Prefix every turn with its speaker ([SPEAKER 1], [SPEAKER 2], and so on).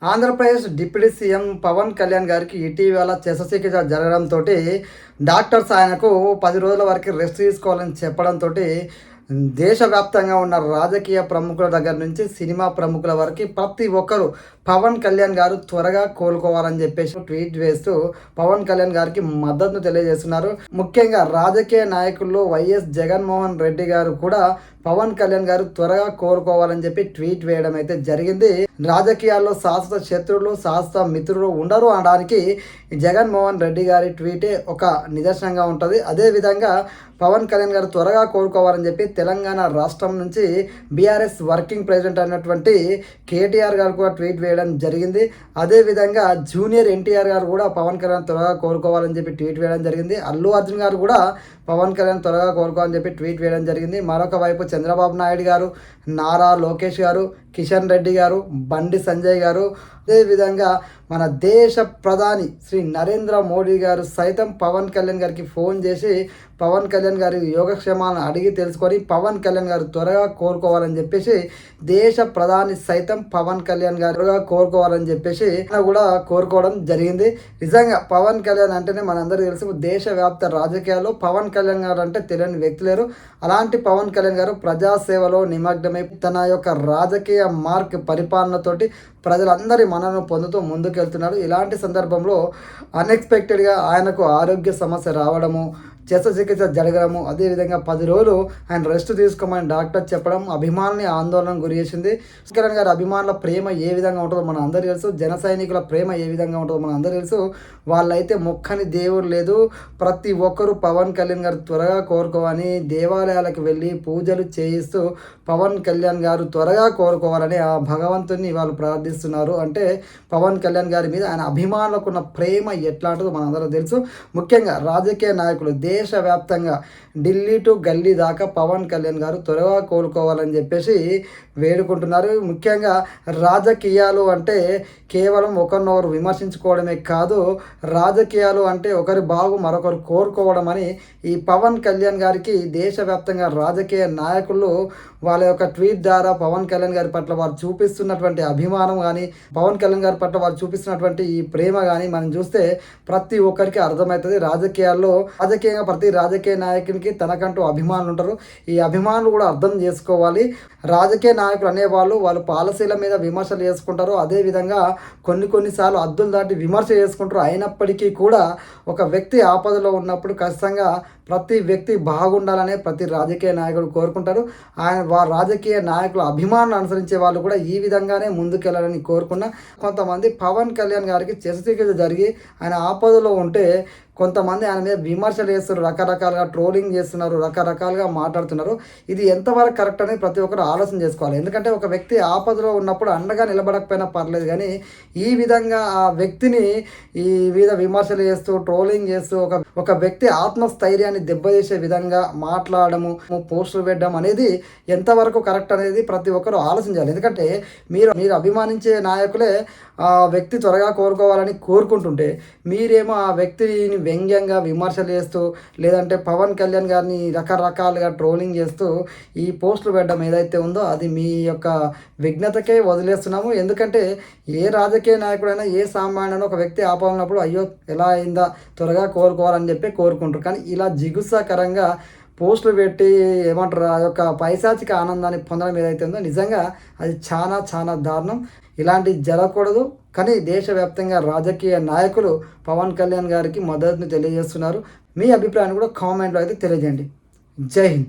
[SPEAKER 1] Andhra Pradesh deputy CM Pawan Kalyan గారికి ఇటీవల శస్త్రచికిత్స జరగడంతో డాక్టర్స్ ఆయనకు 10 రోజుల వరకు రెస్ట్ తీసుకోవాలని చెప్పడంతో దేశవ్యాప్తంగా ఉన్న రాజకీయ ప్రముఖుల దగ్గర నుంచి సినిమా ప్రముఖుల వరకు ప్రతి ఒక్కరూ పవన్ కళ్యాణ్ గారు త్వరగా కోలుకోవాలని చెప్పేసి ట్వీట్ వేస్తూ పవన్ కళ్యాణ్ గారికి మద్దతును తెలియజేస్తున్నారు. ముఖ్యంగా రాజకీయ నాయకుల్లో వైఎస్ జగన్మోహన్ రెడ్డి గారు కూడా పవన్ కళ్యాణ్ గారు త్వరగా కోలుకోవాలని చెప్పి ట్వీట్ వేయడం అయితే జరిగింది. రాజకీయాల్లో శాశ్వత శత్రువులు శాశ్వత మిత్రులు ఉండరు అనడానికి జగన్మోహన్ రెడ్డి గారి ట్వీటే ఒక నిదర్శనంగా ఉంటుంది. అదేవిధంగా పవన్ కళ్యాణ్ గారు త్వరగా కోలుకోవాలని చెప్పి తెలంగాణ రాష్ట్రం నుంచి బీఆర్ఎస్ వర్కింగ్ ప్రెసిడెంట్ అయినటువంటి కేటీఆర్ గారు కూడా ట్వీట్ వేయడం జరిగింది. అదేవిధంగా జూనియర్ ఎన్టీఆర్ గారు కూడా పవన్ కళ్యాణ్ త్వరగా కోలుకోవాలని చెప్పి ట్వీట్ వేయడం జరిగింది. అల్లు అర్జున్ గారు కూడా పవన్ కళ్యాణ్ త్వరగా కోలుకోవాలని చెప్పి ట్వీట్ వేయడం జరిగింది. మరొక వైపు చంద్రబాబు నాయుడు గారు, నారా లోకేష్ గారు, కిషన్ రెడ్డి గారు, బండి సంజయ్ గారు, అదేవిధంగా మన దేశ ప్రధాని శ్రీ నరేంద్ర మోడీ గారు సైతం పవన్ కళ్యాణ్ గారికి ఫోన్ చేసి పవన్ కళ్యాణ్ గారి యోగక్షేమాలను అడిగి తెలుసుకొని పవన్ కళ్యాణ్ గారు త్వరగా కోలుకోవాలని చెప్పేసి దేశ ప్రధాని సైతం పవన్ కళ్యాణ్ గారు త్వరగా కోలుకోవాలని చెప్పేసి కూడా కోరుకోవడం జరిగింది. నిజంగా పవన్ కళ్యాణ్ అంటేనే మనందరికీ తెలుసు, దేశవ్యాప్త రాజకీయాల్లో పవన్ కళ్యాణ్ గారు అంటే తెలియని వ్యక్తి లేరు. అలాంటి పవన్ కళ్యాణ్ గారు ప్రజాసేవలో నిమగ్నమై తన యొక్క రాజకీయ మార్క్ పరిపాలనతోటి ప్రజలందరి మనను పొందుతూ ముందుకెళ్తున్నారు. ఇలాంటి సందర్భంలో అన్ఎక్స్పెక్టెడ్గా ఆయనకు ఆరోగ్య సమస్య రావడము, శస్త్రచికిత్స జరగడము, అదేవిధంగా 10 రోజులు ఆయన రెస్ట్ తీసుకోమని డాక్టర్ చెప్పడం అభిమానుల్ని ఆందోళనకు గురి చేసింది. కళ్యాణ్ గారి అభిమానుల ప్రేమ ఏ విధంగా ఉంటుందో మన అందరూ తెలుసు. జన సైనికుల ప్రేమ ఏ విధంగా ఉంటుందో మన అందరూ తెలుసు. వాళ్ళైతే మొక్కని దేవుడు లేదు. ప్రతి ఒక్కరూ పవన్ కళ్యాణ్ గారు త్వరగా కోరుకోవాలని దేవాలయాలకు వెళ్ళి పూజలు చేయిస్తూ పవన్ కళ్యాణ్ గారు త్వరగా కోరుకోవాలని ఆ భగవంతుని వాళ్ళు ప్రార్థిస్తున్నారు. అంటే పవన్ కళ్యాణ్ గారి మీద ఆయన అభిమానులకు ఉన్న ప్రేమ ఎట్లాంటిదో మనందరూ తెలుసు. ముఖ్యంగా రాజకీయ నాయకులు దేశవ్యాప్తంగా ఢిల్లీ టు గల్లీ దాకా పవన్ కళ్యాణ్ గారు త్వరగా కోలుకోవాలని చెప్పేసి వేడుకుంటున్నారు. ముఖ్యంగా రాజకీయాలు అంటే కేవలం ఒకరినొకరు విమర్శించుకోవడమే కాదు, రాజకీయాలు అంటే ఒకరి బాగు మరొకరు కోరుకోవడం అని ఈ పవన్ కళ్యాణ్ గారికి దేశవ్యాప్తంగా రాజకీయ నాయకులు వాళ్ళ యొక్క ట్వీట్ ద్వారా పవన్ కళ్యాణ్ గారి పట్ల వారు చూపిస్తున్నటువంటి అభిమానం కానీ, పవన్ కళ్యాణ్ గారి పట్ల వారు చూపిస్తున్నటువంటి ఈ ప్రేమ కానీ మనం చూస్తే ప్రతి ఒక్కరికి అర్థమవుతుంది. రాజకీయంగా ప్రతి రాజకీయ నాయకునికి తనకంటూ అభిమానులు ఉంటారు. ఈ అభిమానులు కూడా అర్థం చేసుకోవాలి. రాజకీయ నాయకులు అనేవాళ్ళు వాళ్ళు పాలసీల మీద విమర్శలు చేసుకుంటారు. అదేవిధంగా కొన్నిసార్లు హద్దులు దాటి విమర్శ చేసుకుంటారు. అయినప్పటికీ కూడా ఒక వ్యక్తి ఆపదలో ఉన్నప్పుడు ఖచ్చితంగా ప్రతి వ్యక్తి బాగుండాలనే ప్రతి రాజకీయ నాయకుడు కోరుకుంటారు. రాజకీయ నాయకుల అభిమానులు అనుసరించే వాళ్ళు కూడా ఈ విధంగానే ముందుకెళ్ళాలని కోరుకున్న కొంతమంది పవన్ కళ్యాణ్ గారికి శస్త్రచికిత్స జరిగి ఆయన ఆపదలో ఉంటే కొంతమంది ఆయన మీద విమర్శలు చేస్తున్నారు, రకరకాలుగా ట్రోలింగ్ చేస్తున్నారు, రకరకాలుగా మాట్లాడుతున్నారు. ఇది ఎంతవరకు కరెక్ట్ అనేది ప్రతి ఒక్కరు ఆలోచన చేసుకోవాలి. ఎందుకంటే ఒక వ్యక్తి ఆపదలో ఉన్నప్పుడు అండగా నిలబడకపోయినా పర్లేదు, కానీ ఈ విధంగా ఆ వ్యక్తిని ఈ విధ విమర్శలు చేస్తూ ట్రోలింగ్ చేస్తూ ఒక వ్యక్తి ఆత్మస్థైర్యాన్ని దెబ్బతీసే విధంగా మాట్లాడము, పోస్టులు పెట్టడం అనేది ఎంతవరకు కరెక్ట్ అనేది ప్రతి ఒక్కరు ఆలోచించాలి. ఎందుకంటే మీరు అభిమానించే నాయకులే ఆ వ్యక్తి త్వరగా కోరుకోవాలని కోరుకుంటుంటే మీరేమో ఆ వ్యక్తిని వ్యంగ్యంగా విమర్శలు చేస్తూ లేదంటే పవన్ కళ్యాణ్ గారిని రకరకాలుగా ట్రోలింగ్ చేస్తూ ఈ పోస్టులు పెట్టడం ఏదైతే ఉందో అది మీ యొక్క విఘ్నతకే వదిలేస్తున్నాము. ఎందుకంటే ఏ రాజకీయ నాయకుడైనా ఏ సామాన్యుడైనా ఒక వ్యక్తి ఆపాలన్నప్పుడు అయ్యో ఎలా అయిందా త్వరగా కోరుకోవాలని చెప్పి కోరుకుంటారు. కానీ ఇలా జిగుత్సాకరంగా పోస్టులు పెట్టి ఏమంటారు ఆ యొక్క పైశాచిక ఆనందాన్ని పొందడం ఏదైతే ఉందో నిజంగా అది చాలా చాలా దారుణం. ఇలాంటివి జరగకూడదు. కానీ దేశవ్యాప్తంగా రాజకీయ నాయకులు పవన్ కళ్యాణ్ గారికి మద్దతుని తెలియజేస్తున్నారు. మీ అభిప్రాయాన్ని కూడా కామెంట్లో అయితే తెలియజేయండి. జై హింద్.